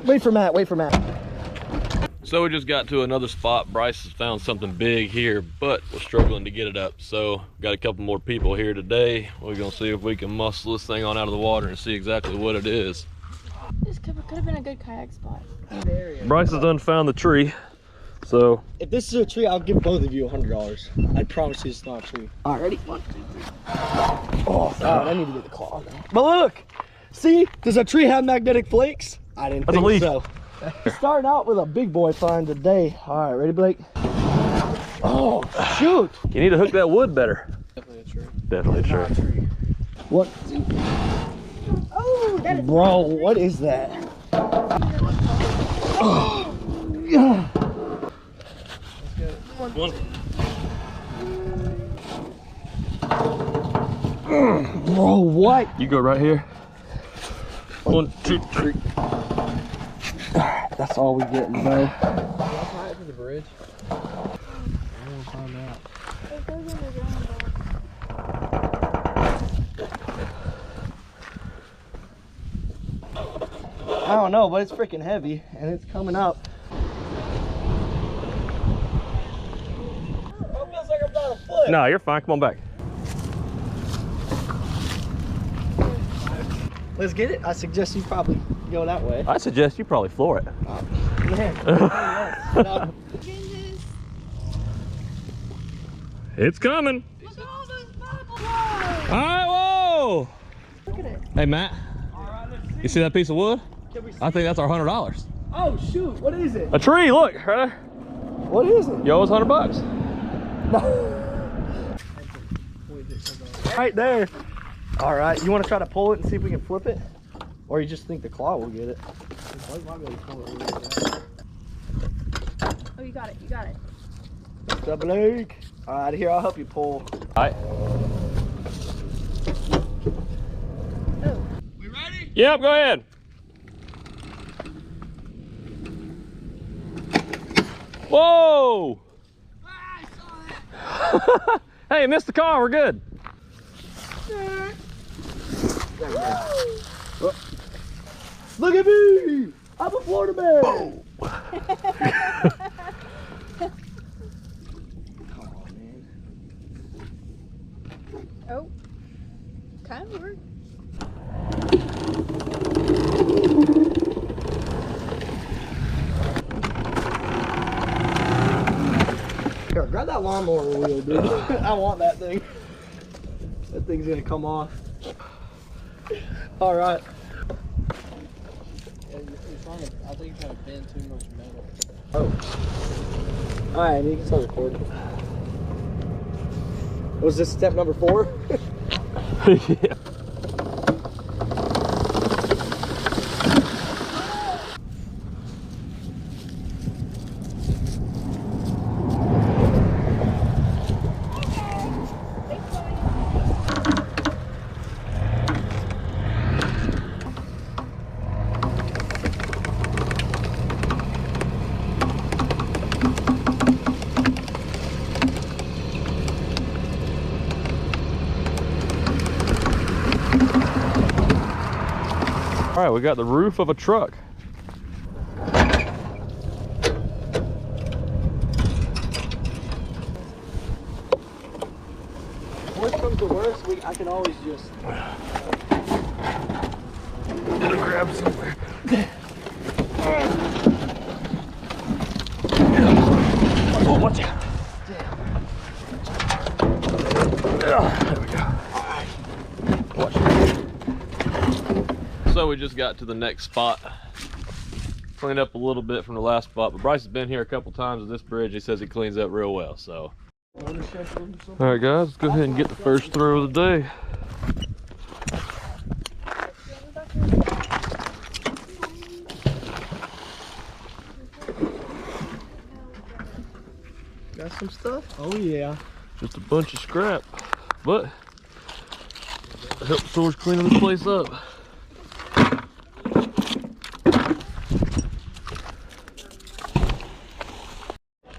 Wait for Matt, wait for Matt. So we just got to another spot. Bryce has found something big here, but we're struggling to get it up. So got a couple more people here today. We're gonna see if we can muscle this thing on out of the water and see exactly what it is. This could have been a good kayak spot. Bryce has done found the tree. So if this is a tree, I'll give both of you $100. I promise you it's not a tree. All right, ready? 1, 2, 3. Oh, God, I need to get the claw now. But look, see, does a tree have magnetic flakes? I didn't think so. Starting out with a big boy find today. All right, ready, Blake? Oh, shoot. You need to hook that wood better. Definitely a tree. Definitely a tree. What? Oh, that is. Bro, what is that? Oh, yeah. One. Bro, what? You go right here. 1, 2, 3. That's all we get, bro. I'll tie it to the bridge. I want to find out. It goes underground, I don't know, but it's freaking heavy and it's coming up. It feels like I'm about a foot. No, you're fine. Come on back. Let's get it. I suggest you probably go that way. I suggest you probably floor it. Man. It's coming. Look at all those bubbles. All right, whoa. Look at it. Hey, Matt. You see that piece of wood? I think that's our $100. Oh shoot, what is it? A tree, look, right there. What is it? You owe us $100. Right there. All right, you want to try to pull it and see if we can flip it? Or you just think the claw will get it? Oh, you got it. You got it. What's up, Blake? All right, here, I'll help you pull. All right. Oh. We ready? Yep, go ahead. Whoa! I saw that. Hey, missed the car. We're good. Look at me! I'm a Florida man! Come on, man. Oh. Kind of worked. Here, grab that lawnmower wheel, dude. I want that thing. That thing's gonna come off. All right. I think you're trying to bend too much metal. Oh. All right, you can start recording. Was this step number 4? Yeah. All right, we got the roof of a truck. Worst comes to worst, I can always just Grab somewhere. Oh, watch out. There we go. Watch out. So we just got to the next spot. Cleaned up a little bit from the last spot, but Bryce has been here a couple times with this bridge. He says he cleans up real well, so. All right, guys, let's go ahead and get the first throw of the day. got some stuff. Oh yeah. Just a bunch of scrap, but it helps towards cleaning this place up.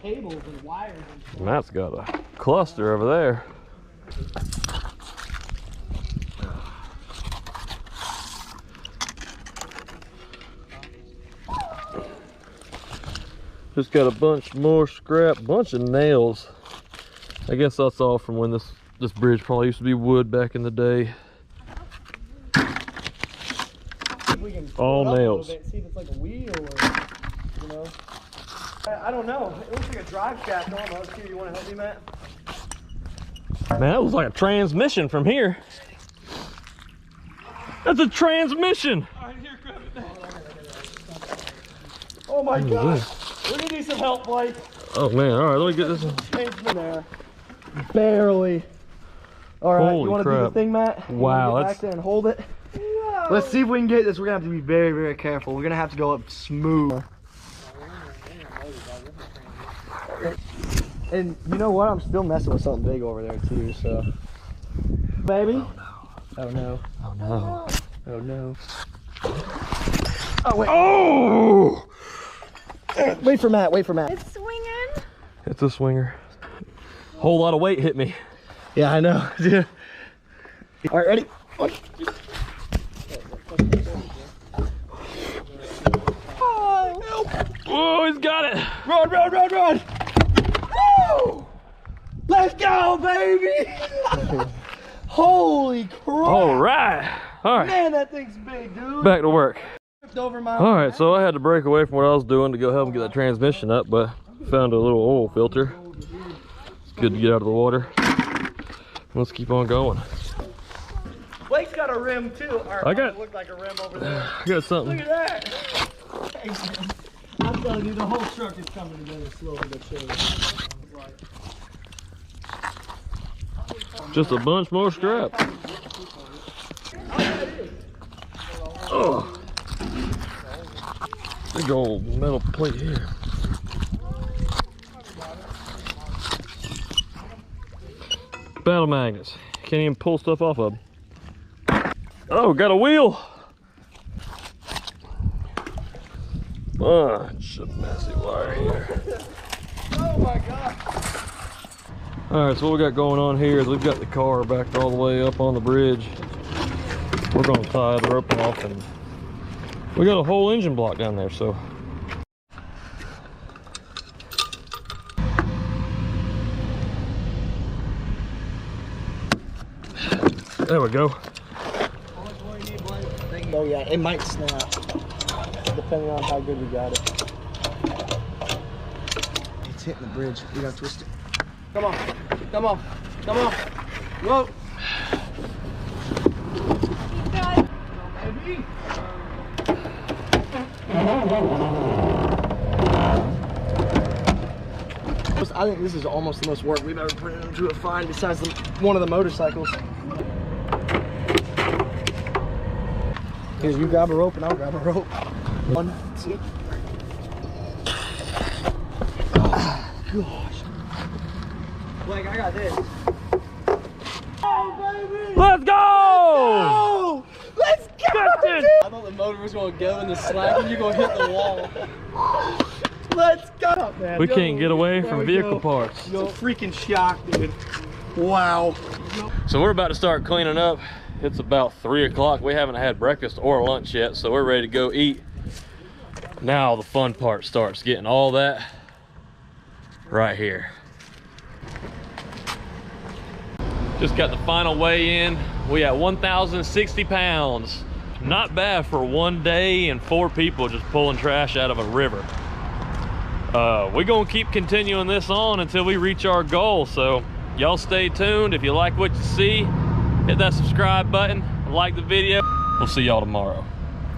Cables and wires and stuff. Matt's got a cluster over there. Just got a bunch more scrap, bunch of nails. I guess that's all from when this bridge probably used to be wood back in the day. All nails. See if it's like a wheel or, you know. I don't know. It looks like a drive shaft almost. Here, you want to help me, Matt? Man, that was like a transmission from here. That's a transmission. Oh my gosh. We're gonna need some help, Blake. Oh man, all right, let me get this one. Transmission there. Barely. All right, Holy you want to do the crap. thing, Matt? You Wow, wanna get that's... back there and hold it. Whoa. Let's see if we can get this. We're gonna have to be very, very careful. We're gonna have to go up smooth. And you know what? I'm still messing with something big over there too. So, baby. Oh no. Oh no. Oh no. Oh wait. Oh! Wait for Matt. Wait for Matt. It's swinging. It's a swinger. Whole lot of weight hit me. Yeah, I know. Dude. All right, ready? One. Oh, he's got it. Run, run, run, run! Woo! Let's go, baby! Holy crap! All right. All right. Man, that thing's big, dude. Back to work. Over my All right, so I had to break away from what I was doing to go help him get that transmission up, but found a little oil filter. It's good to get out of the water. Let's keep on going. Blake's got a rim too. I got- looked like a rim over there. I got something. Look at that. I'm telling you, the whole truck is coming together slowly but surely. Just a bunch more scrap. Oh, big old metal plate here. Battle magnets. Can't even pull stuff off of them. Oh, got a wheel. Bunch of messy wire here. Oh my god. All right, so what we got going on here is we've got the car backed all the way up on the bridge. We're gonna tie the rope off, and we got a whole engine block down there, so. There we go. Oh yeah, it might snap, depending on how good we got it. It's hitting the bridge. We gotta twist it. Come on, come on, come on. Whoa. You got it. Baby. I think this is almost the most work we've ever put into a find besides one of the motorcycles. Here, you grab a rope and I'll grab a rope. 1, 2. Oh, gosh. Blake, I got this. Oh, baby! Let's go! Oh! Let's go! Justin! Dude! I thought the motor was going to go in the slack and you're going to hit the wall. Let's go! Man, We can't get away there from we vehicle go. parts. It's a freaking shock, dude. Wow. So we're about to start cleaning up. It's about 3 o'clock. We haven't had breakfast or lunch yet, so we're ready to go eat. Now the fun part starts, getting all that right here. Just got the final weigh in. We at 1,060 pounds. Not bad for one day and 4 people just pulling trash out of a river. We're gonna keep continuing this on until we reach our goal, so y'all stay tuned. If you like what you see, hit that subscribe button, like the video. We'll see y'all tomorrow.